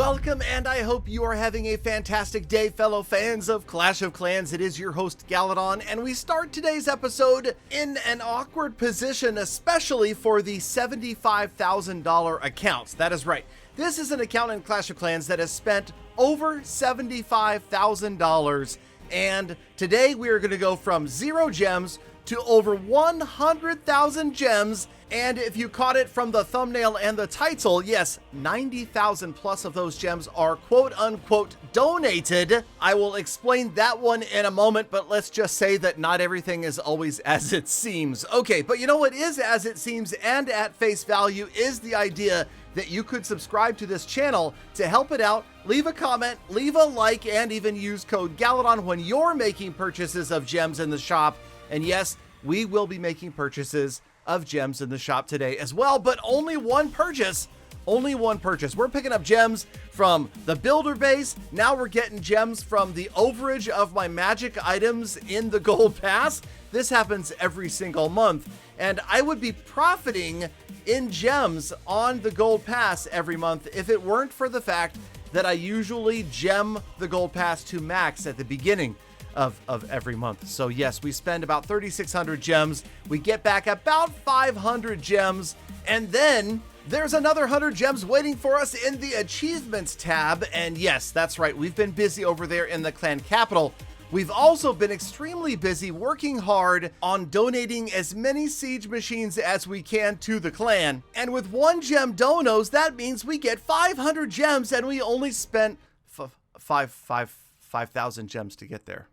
Welcome, and I hope you are having a fantastic day, fellow fans of Clash of Clans. It is your host, Galadon, and we start today's episode in an awkward position, especially for the $75,000 accounts. That is right. This is an account in Clash of Clans that has spent over $75,000, and today we are going to go from 0 gems to over 100,000 gems. And if you caught it from the thumbnail and the title, yes, 90,000 plus of those gems are quote unquote donated. I will explain that one in a moment, but let's just say that not everything is always as it seems. Okay, but you know what is as it seems and at face value is the idea that you could subscribe to this channel to help it out, leave a comment, leave a like, and even use code Galadon when you're making purchases of gems in the shop. And yes, we will be making purchases of gems in the shop today as well, but only one purchase. Only one purchase. We're picking up gems from the builder base. Now we're getting gems from the overage of my magic items in the gold pass. This happens every single month, and I would be profiting in gems on the gold pass every month if it weren't for the fact that I usually gem the gold pass to max at the beginning of every month. So yes, we spend about 3,600 gems. We get back about 500 gems, and then there's another 100 gems waiting for us in the achievements tab. And yes, that's right, we've been busy over there in the clan capital. We've also been extremely busy working hard on donating as many siege machines as we can to the clan. And with 1 gem donos, that means we get 500 gems, and we only spent 5,000 gems to get there.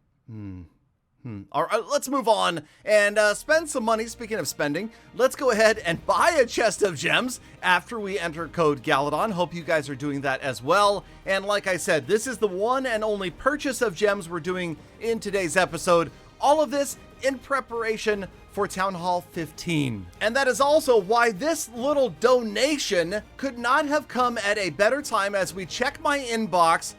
All right, let's move on and spend some money. Speaking of spending, let's go ahead and buy a chest of gems after we enter code Galadon. Hope you guys are doing that as well. And like I said, this is the one and only purchase of gems we're doing in today's episode. All of this in preparation for Town Hall 15. And that is also why this little donation could not have come at a better time. As we check my inbox,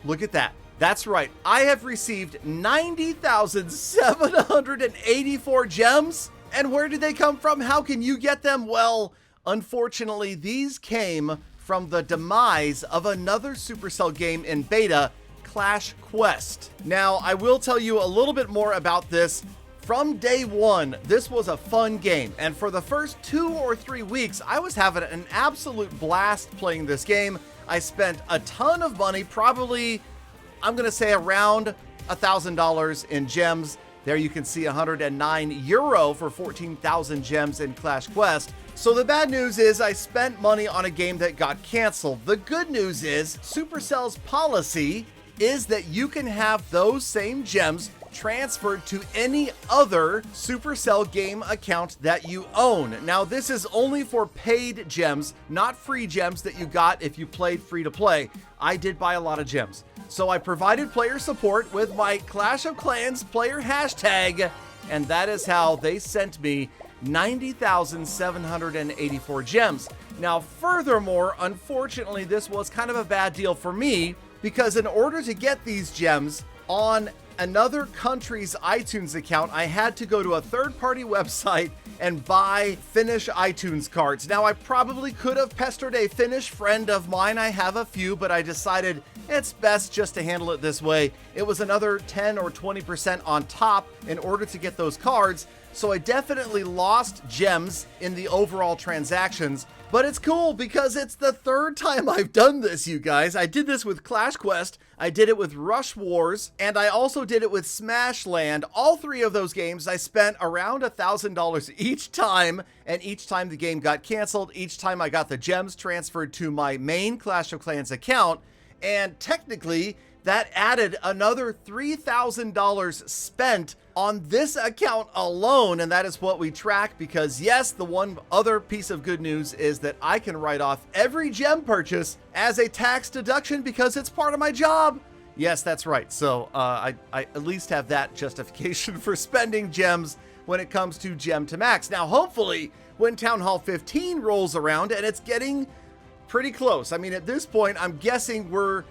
look at that. That's right, I have received 90,784 gems. And where did they come from? How can you get them? Well, unfortunately, these came from the demise of another Supercell game in beta, Clash Quest. Now, I will tell you a little bit more about this. From day one, this was a fun game, and for the first 2 or 3 weeks, I was having an absolute blast playing this game. I spent a ton of money, probably, I'm gonna say around $1,000 in gems. There you can see €109 for 14,000 gems in Clash Quest. So the bad news is I spent money on a game that got canceled. The good news is Supercell's policy is that you can have those same gems transferred to any other Supercell game account that you own. Now, this is only for paid gems, not free gems that you got if you played free to play. I did buy a lot of gems. So I provided player support with my Clash of Clans player hashtag, and that is how they sent me 90,784 gems. Now, furthermore, unfortunately, this was kind of a bad deal for me, because in order to get these gems on another country's iTunes account, I had to go to a third-party website and buy Finnish iTunes cards. Now, I probably could have pestered a Finnish friend of mine. I have a few, but I decided it's best just to handle it this way. It was another 10 or 20% on top in order to get those cards. So I definitely lost gems in the overall transactions, but it's cool because it's the 3rd time I've done this, you guys. I did this with Clash Quest, I did it with Rush Wars, and I also did it with Smashland. All 3 of those games, I spent around $1,000 each time, and each time the game got canceled, each time I got the gems transferred to my main Clash of Clans account, and technically, that added another $3,000 spent on this account alone, and that is what we track because, yes, the one other piece of good news is that I can write off every gem purchase as a tax deduction because it's part of my job. Yes, that's right. So I at least have that justification for spending gems when it comes to gem to max. Now, hopefully, when Town Hall 15 rolls around, and it's getting pretty close. I mean, at this point, I'm guessing we're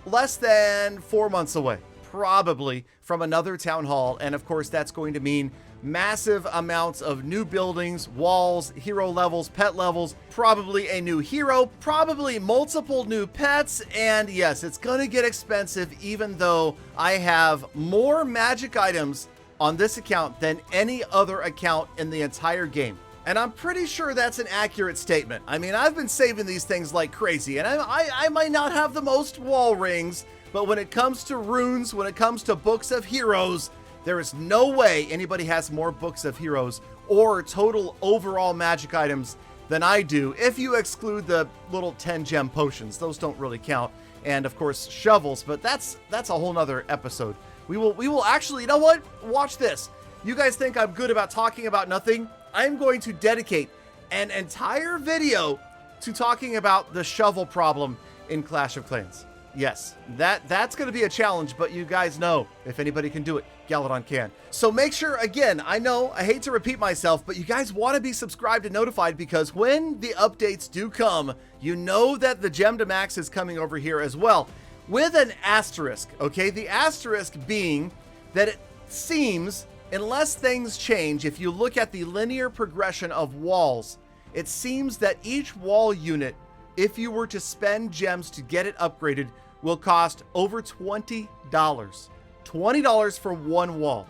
less than 4 months away, probably, from another town hall. And of course, that's going to mean massive amounts of new buildings, walls, hero levels, pet levels, probably a new hero, probably multiple new pets, and yes, it's gonna get expensive even though I have more magic items on this account than any other account in the entire game. And I'm pretty sure that's an accurate statement. I mean, I've been saving these things like crazy, and I might not have the most wall rings, but when it comes to runes, when it comes to books of heroes, there is no way anybody has more books of heroes or total overall magic items than I do, if you exclude the little 10 gem potions. Those don't really count. And of course, shovels, but that's a whole nother episode. We will actually, you know what? Watch this. You guys think I'm good about talking about nothing? I'm going to dedicate an entire video to talking about the shovel problem in Clash of Clans. Yes, that's going to be a challenge, but you guys know if anybody can do it, Galadon can. So make sure, again, I know I hate to repeat myself, but you guys want to be subscribed and notified, because when the updates do come, you know that the Gem to Max is coming over here as well, with an asterisk, okay? The asterisk being that it seems, unless things change, if you look at the linear progression of walls, it seems that each wall unit, if you were to spend gems to get it upgraded, will cost over $20. $20 for one wall.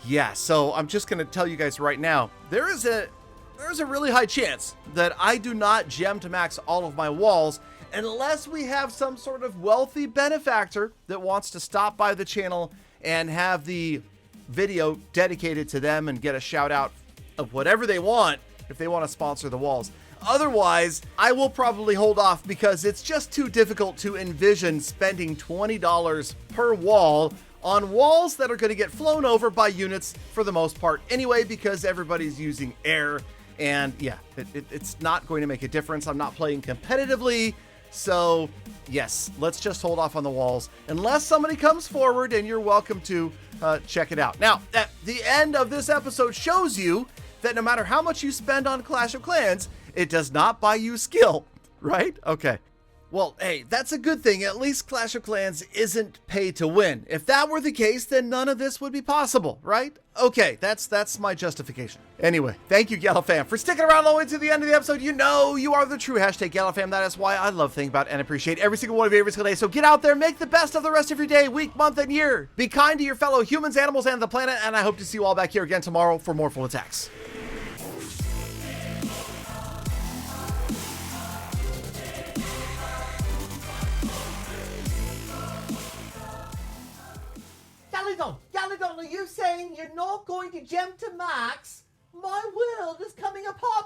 Yeah, so I'm just going to tell you guys right now, there's a really high chance that I do not gem to max all of my walls unless we have some sort of wealthy benefactor that wants to stop by the channel and have the video dedicated to them and get a shout out of whatever they want if they want to sponsor the walls. Otherwise, I will probably hold off, because it's just too difficult to envision spending $20 per wall on walls that are going to get flown over by units for the most part anyway, because everybody's using air, and yeah, it's not going to make a difference. I'm not playing competitively, so yes, let's just hold off on the walls unless somebody comes forward, and you're welcome to check it out. Now, at the end of this episode shows you that no matter how much you spend on Clash of Clans, it does not buy you skill, right? Okay. Well, hey, that's a good thing. At least Clash of Clans isn't pay to win. If that were the case, then none of this would be possible, right? Okay, that's my justification. Anyway, thank you, Galafam, for sticking around all the way to the end of the episode. You know you are the true hashtag Galafam. That is why I love, think about, and appreciate every single one of you every single day. So get out there, make the best of the rest of your day, week, month, and year. Be kind to your fellow humans, animals, and the planet, and I hope to see you all back here again tomorrow for more full attacks. Galadon, are you saying you're not going to gem to max? My world is coming apart.